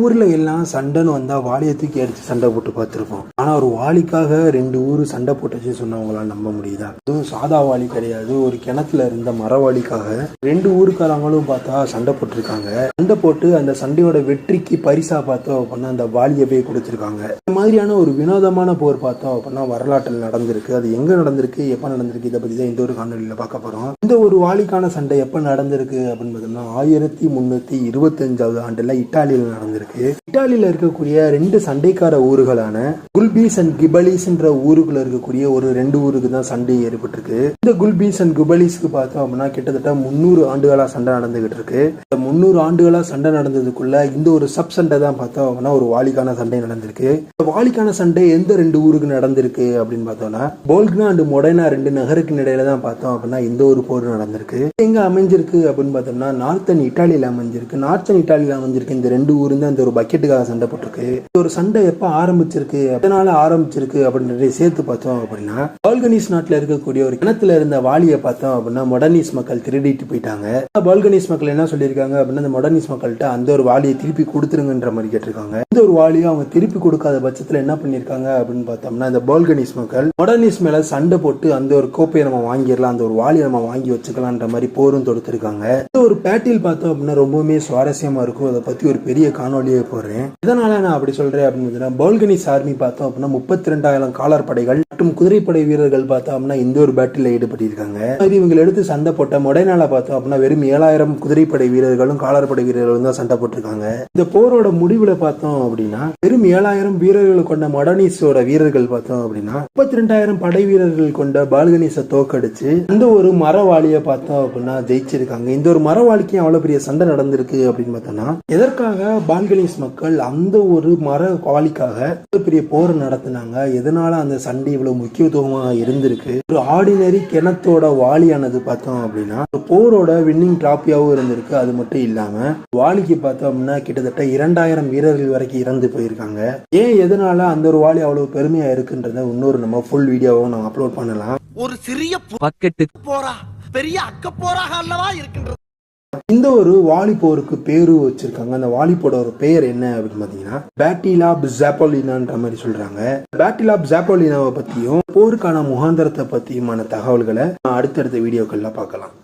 ஊர்ல எல்லாம் சண்டைன்னு வந்தா வாலியை தூக்கி அடிச்சு சண்டை போட்டு பார்த்துருப்போம். ஆனா ஒரு வாலிக்காக 2 ஊர் சண்டை போட்டுச்சு சொன்னவங்களால நம்ப முடியுதா? அதுவும் சாதா வாலி கிடையாது, ஒரு கிணத்துல இருந்த மரவாளிக்காக 2 ஊருக்காரங்களும் பார்த்தா சண்டை போட்டிருக்காங்க. சண்டை போட்டு அந்த சண்டையோட வெற்றிக்கு பரிசா பார்த்தோம் அப்படின்னா அந்த வாலியை போய் கொடுத்துருக்காங்க. இந்த மாதிரியான ஒரு வினோதமான போர் பார்த்தோம் அப்படின்னா வரலாற்றில் நடந்திருக்கு. அது எங்க நடந்திருக்கு, எப்ப நடந்திருக்கு, இதை பத்தி தான் இந்த ஒரு காணொலியில பார்க்க போறோம். இந்த ஒரு வாலிக்கான சண்டை எப்ப நடந்திருக்கு அப்படின்னு பார்த்தோம்னா 1325வது ஆண்டுல இத்தாலியில் நடந்திருக்கு. இத்தாலியில இருக்கக்கூடிய 2 சண்டைக்கார ஊர்களான குல்பீஸ் அண்ட் கிபலிஸ் என்ற ஊருக்குள்ள இருக்கக்கூடிய ஒரு 2 ஊருக்கு தான் சண்டை ஏற்பட்டிருக்கு. இந்த குல்பீஸ் அண்ட் கிபலிஸ்க்கு பார்த்தோம் அப்படின்னா கிட்டத்தட்ட 300 ஆண்டுகளா சண்டை நடந்துகிட்டு இருக்கு. இந்த 300 ஆண்டுகளா சண்டை நடந்ததுக்குள்ள இந்த ஒரு சப் சண்டை தான் பார்த்தோம் அப்படின்னா ஒரு வாலிக்கான சண்டை நடந்திருக்கு. இந்த வாலிக்கான சண்டை எந்த 2 ஊருக்கு நடந்திருக்கு அப்படின்னு பார்த்தோம்னா போல்க்னா அண்ட் மொடேனா 2 நகருக்கு இடையில தான் பார்த்தோம் அப்படின்னா இந்த ஒரு போர் நடந்திருக்கு. எங்க அமைஞ்சிருக்கு அப்படின்னு பார்த்தோம்னா நார்த்தன் இட்டாலியில அமைஞ்சிருக்கு. நார்த்தன் இட்டாலியில அமைஞ்சிருக்கு இந்த 2 ஊரு இந்த ஒரு பக்கெட்டுக்காக சண்டை போட்டிருக்கு. ஒரு சண்டை எப்ப ஆரம்பிச்சிருக்கு, எதனால ஆரம்பிச்சிருக்கு அப்படின்றத சேர்த்து பார்த்தோம் அப்படின்னா பால்கனிஸ் நாட்டுல இருக்கக்கூடிய ஒரு கிணத்துல இருந்த வாலியை பார்த்தோம் அப்படின்னா மொடர்னிஸ் மக்கள் திருடிட்டு போயிட்டாங்க. பால்கனிஸ் மக்கள் என்ன சொல்லியிருக்காங்க அப்படின்னா இந்த மொடர்னிஸ் மக்கள்கிட்ட அந்த ஒரு வாலியை திருப்பி கொடுத்துருங்கன்ற மாதிரி கேட்டிருக்காங்க. இந்த ஒரு வாலியை அவங்க திருப்பி கொடுக்காத பட்சத்துல என்ன பண்ணிருக்காங்க அப்படின்னு பார்த்தோம்னா இந்த பால்கனிஸ் மக்கள் மொடர்னிஸ் மேல சண்டை போட்டு அந்த ஒரு கோப்பையை நம்ம வாங்கிடலாம், அந்த ஒரு வாலியை நம்ம வாங்கி வச்சுக்கலாம்ன்ற மாதிரி போரும் தொடுத்திருக்காங்க. இந்த ஒரு பேட்டில் பார்த்தோம் அப்படின்னா ரொம்பவுமே சுவாரஸ்யமா இருக்கும். அதை பத்தி ஒரு பெரிய காணொலியை போடுறேன். இதனால நான் அப்படி சொல்றேன் அப்படின்னு பால்கனிஸ் ஆர்மி பார்த்தோம் அப்படின்னா 32,000 காலார் படைகள் மற்றும் குதிரைப்படை வீரர்கள் பார்த்தோம் அப்படின்னா இந்த ஒரு பேட்டில் ஈடுபட்டிருக்காங்க. இவங்க எடுத்து சண்டை போட்ட மொடேனால பார்த்தோம் அப்படின்னா வெறும் 7,000 குதிரைப்படை வீரர்களும் காலார்படை வீரர்களும் தான் சண்டை போட்டிருக்காங்க. இந்த போரோட முடிவுல பார்த்தோம் அப்படின்னா வெறும் 7,000 வீரர்கள் கொண்ட மொடர்னிஸோட வீரர்கள் பார்த்தோம் அப்படின்னா 32,000 படை வீரர்கள் கொண்ட பால்கனிஸை தோக்கடிச்சு அந்த ஒரு மரவாளியை பார்த்தோம் அப்படின்னா ஜெயிச்சிருக்காங்க. இந்த ஒரு மரவாளிக்கு அவ்வளவு பெரிய சண்டை நடந்திருக்கு அப்படின்னு பார்த்தோம்னா எதற்காக பால்கனிஸ் மக்கள் அந்த ஒரு மரவாளிக்காக பெரிய போர் நடத்தினாங்க, எதனால அந்த சண்டை இவ்வளவு முக்கியத்துவமாக இருந்திருக்கு. ஒரு ஆர்டினரி கிணத்தோட வாலியானது பார்த்தோம் அப்படின்னா போரோட வின்னிங் டிராபியாவும் இருந்திருக்கு. அது மட்டும் இல்லாம வாலிக்கு பார்த்தோம் அப்படின்னா கிட்டத்தட்ட 2,000 வீரர்கள் வரைக்கும் இறந்து போயிருக்காங்க. ஏன் எதனால அந்த ஒரு வாலி அவ்வளவு பெருமையா இருக்குன்றத இன்னொரு நம்ம ஃபுல் வீடியோவும் நம்ம அப்லோட் பண்ணலாம். ஒரு சிறிய பக்கெட்டு போரா பெரிய அக்க போராக அல்லவா இருக்கின்றது. இந்த ஒரு வாலி போருக்கு பேரு வச்சிருக்காங்க. அந்த வாலிப்போட ஒரு பெயர் என்ன அப்படின்னு பாத்தீங்கன்னா பேட்டில் ஆஃப் ஜாப்போலினான்ற மாதிரி சொல்றாங்க. பேட்டில் ஆஃப் ஜாப்போலினாவை பத்தியும் போருக்கான முகாந்திரத்தை பத்தியுமான தகவல்களை அடுத்தடுத்த வீடியோக்கள்ல பார்க்கலாம்.